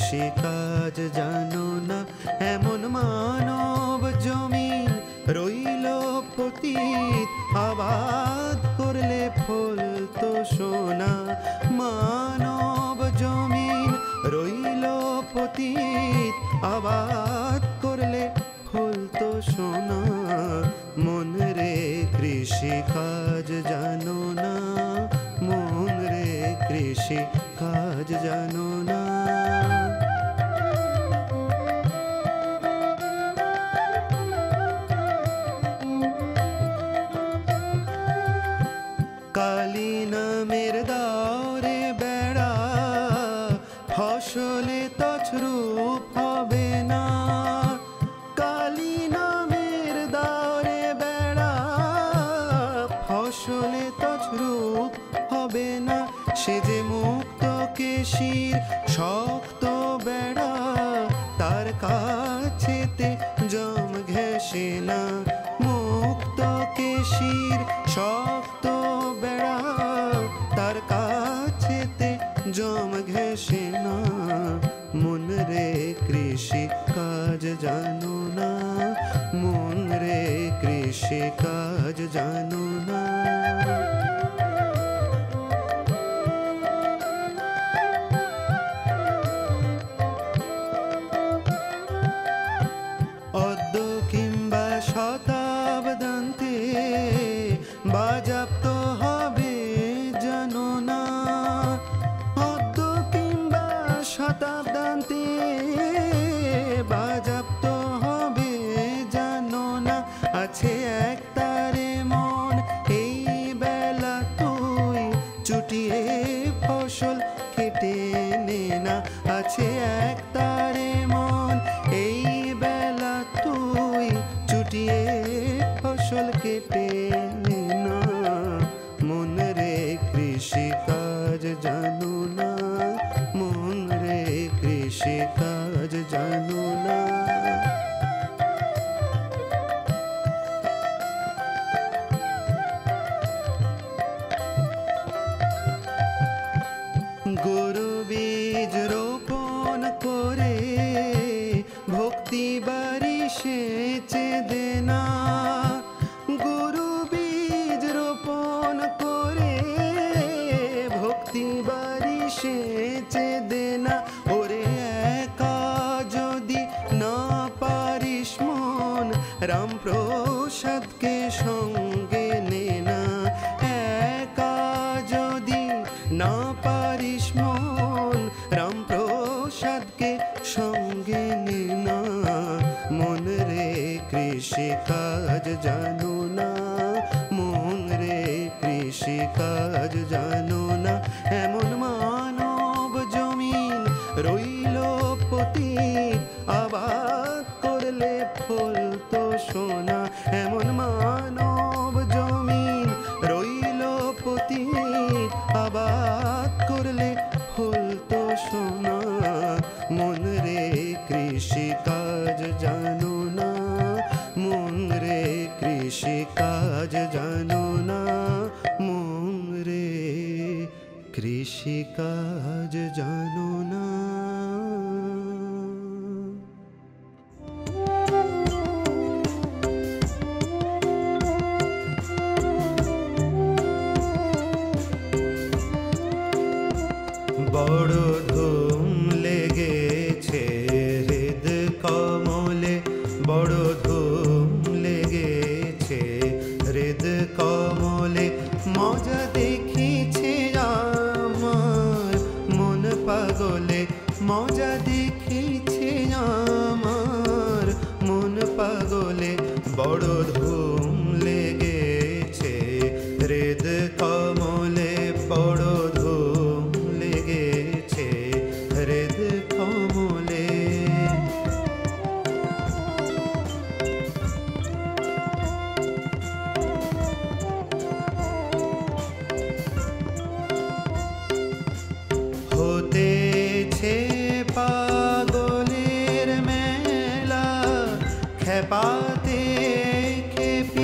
কৃষিকাজ জানো না এমন মানব জমিন রইল পতিত আবাদ করলে ফলতো সোনা মানব জমিন রইল পতিত আবাদ করলে ফলতো সোনা মন রে কৃষিকাজ জানো না মন রে কৃষিকাজ জানো না কালী নামের দাওরে বেড়া ফসলে তছরূপ হবে না কালী নামের দাওরে বেড়া ফসলে তছরূপ হবে না সে যে মুক্ত কেশির শক্ত বেড়া তার কাছেতে জম ঘেঁষে না মুক্ত কেশির শক্ত বেড়া তার কাছেতে জম ঘেঁষে না মন রে কৃষিকাজ জানো না মন রে কৃষিকাজ জানো না অদ্য কিংবা শতাব্দান্তে বাজাপ্ত হবে জানো না অদ্য কিংবা শতাব্দান্তে বাজাপ্ত হবে জানো না আছে এক তারে মন এই বেলা তুই চুটিয়ে ফসল কেটে নে না আছে এক তারে মন এই বেলা তুই চুটিয়ে ফসল কেটে নে না মন রে কৃষিকাজ জানো না মন রে কৃষিকাজ জানো না গরু বীজ রোপণ করে ভক্তি বাড়ি সেচে দে না গরু বীজ রোপণ করে ভক্তি বাড়ি সেচে দে না ওরে একা যদি না পারিস মন রামপ্রসাদকে সঙ্গে নে না একা যদি না পারিস মন রামপ্রসাদকে সঙ্গে নে না মন রে কৃষিকাজ জানো না মন রে কৃষিকাজ জানো না এমন মানব জমিন রইল পতিত আবাদ করলে ফলতো সোনা এমন মানব জমিন রইল পতিত আবাদ করলে ফলতো সোনা মন রে কৃষিকাজ জানো না মন রে কৃষিকাজ জানো না মন রে কৃষিকাজ জানো না বড় ধুম লেগেছে হৃদ কমলে বড় ধুম লেগেছে হৃদ কমলে মজা দেখিছে আমার মন পাগলে মজা দেখিছে আমার মন পাগলে বড় ধুম লেগেছে হৃদ কমলে বড় ধুম লেগেছে হৃদ কমলে হতেছে পাগলের মেলা খেপাতে খেপি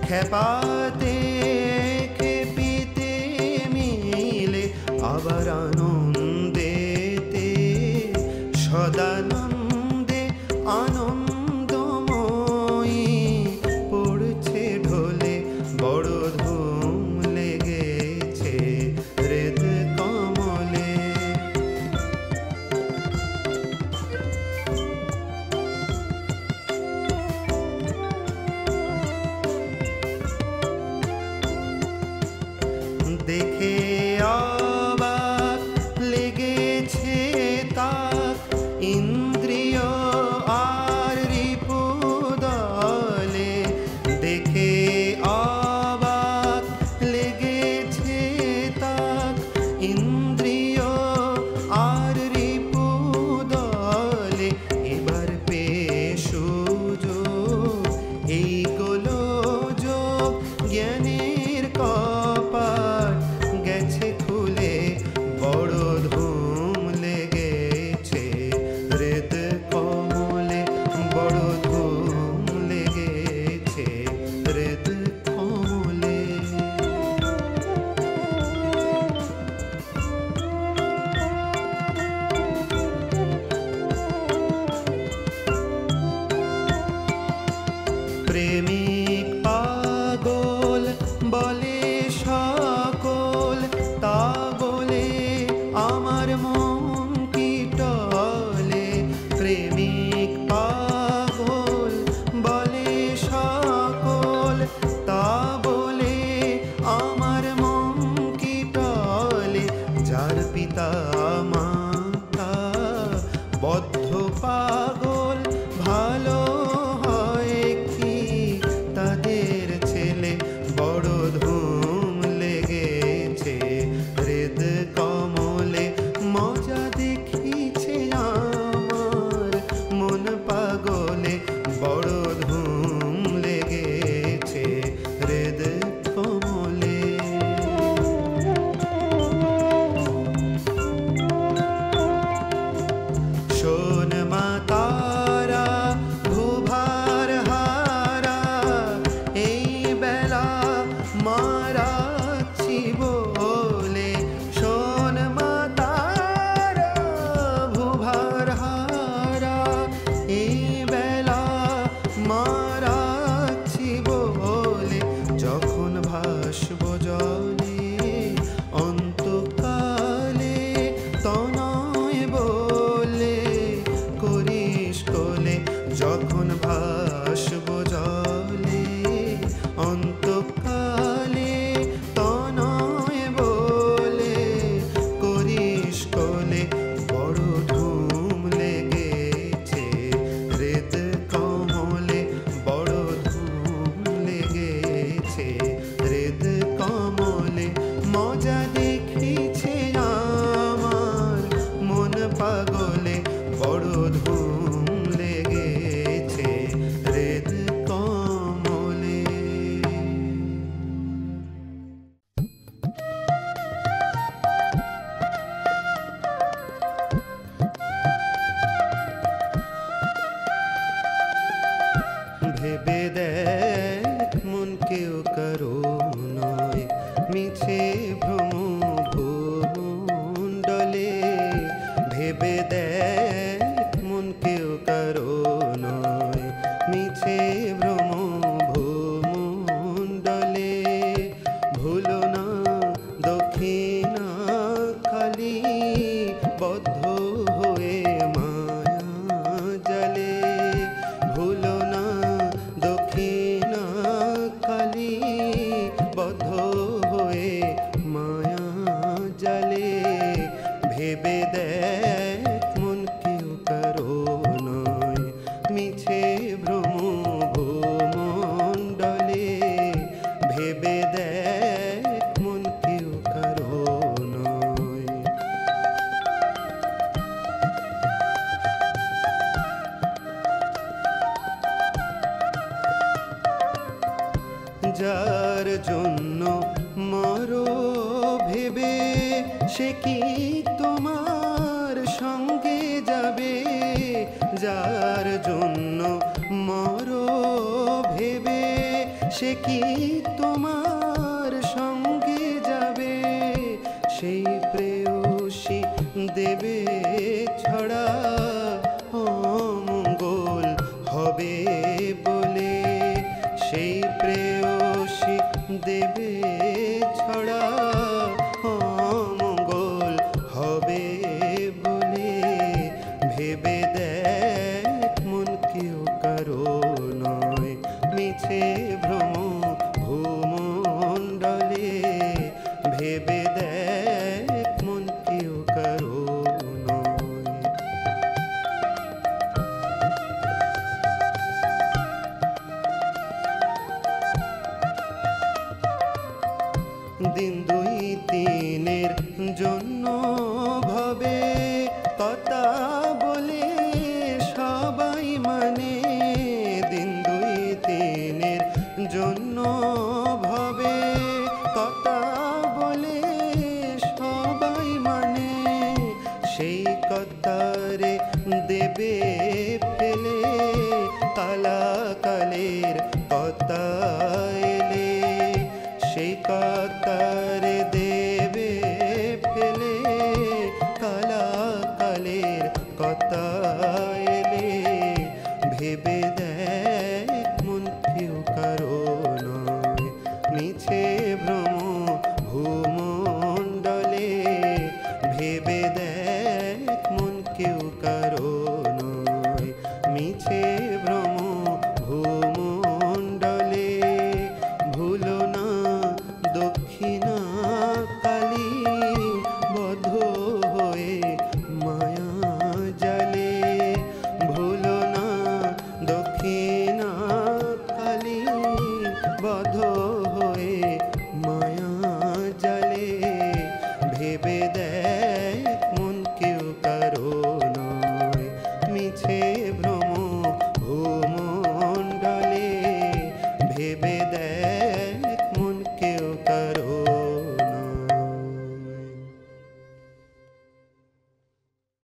খেপাতে খেপিতে মিলে আবার আনন্দেতে সদানন্দে আনন্দময়ী পড়ছে ঢোলে বড় ধুম লেগেছে হৃদ কমলে। দেখে অবাক লেগেছে তাক ইন্দ্রিয় আর রিপুদলে। দেখে অবাক লেগেছে তাক ইন্দ্রিয় আর রিপুদলে। এবার পেয়ে সুযোগ এই গোলযোগ জ্ঞানের কপাট গেছে খুলে বড় ধুম লেগেছে হৃদ কমলে। বড় ধুম লেগেছে হৃদ কমলে। প্রেমিক পাগল বলে সকল তা বলে আমার মন কি টলে। প্রেমিক পাগল বলে সকল তা বলে আমার মন কি টলে। যার পিতা মাতা বদ্ধ পাগল ভালো হয় কি তাদের ছেলে। বড় ধুম লেগেছে হৃদ কমলে। মজা দেখিছে আমার মন পাগলে। বড় ধুম লেগেছে হৃদ কমলে। শোন মা তারা ভুভার হারা এই বেলা মারাচ্ছি বলে। শোন মা তারা ভুভার হারা এই বেলা মারাচ্ছি বলে। যখন ভাসব জলে অন্তকালে তনয় বলে করিস কোলে। যখন ভাসব জলে অন্তকালে তনয় বলে করিস কোলে। বড় ধুম লেগেছে হৃদ কমলে। বড় ধুম লেগেছে হৃদ কমলে। মজা দেখিছে আমার মন পাগলে। বড় ধুম লেগেছে হৃদ কমলে। ভেবে দেখ মন কেউ কারো নয় মিছে ভ্রম ভূমণ্ডলে। ভেবে দেখ মন কেউ কারো নয় মিছে ভ্রম ভূমণ্ডলে। ভুলো না দক্ষিণা খালি বদ্ধ হয়ে মায়া জালে। ভুলো না দক্ষিণা কালী বদ্ধ হয়ে মায়া জালে। ভেবে দেখ মন কেউ কারো নয় মিছে ভ্রম ভূমণ্ডলে। ভেবে দেখ মন কেউ কারো নয়। যার জন্য মরো ভেবে সে কি তোমার সঙ্গে যাবে। যার জন্য মরো ভেবে সে কি তোমার সঙ্গে যাবে? সেই প্রেয়সী দেবে ছড়া অমঙ্গল হবে বলে, সেই প্রেয়সী দেবে ছড়া অমঙ্গল হবে বলে। ভেবে দেখ মন কেউ কারো নয়, মিছে ভ্রম ভূমণ্ডলে। ভেবে দেখ মন কেউ কারো নয়। দিন দুই তিনের জন্য ভবে কথা বলে সবাই মানে, দিন দুই তিনের জন্য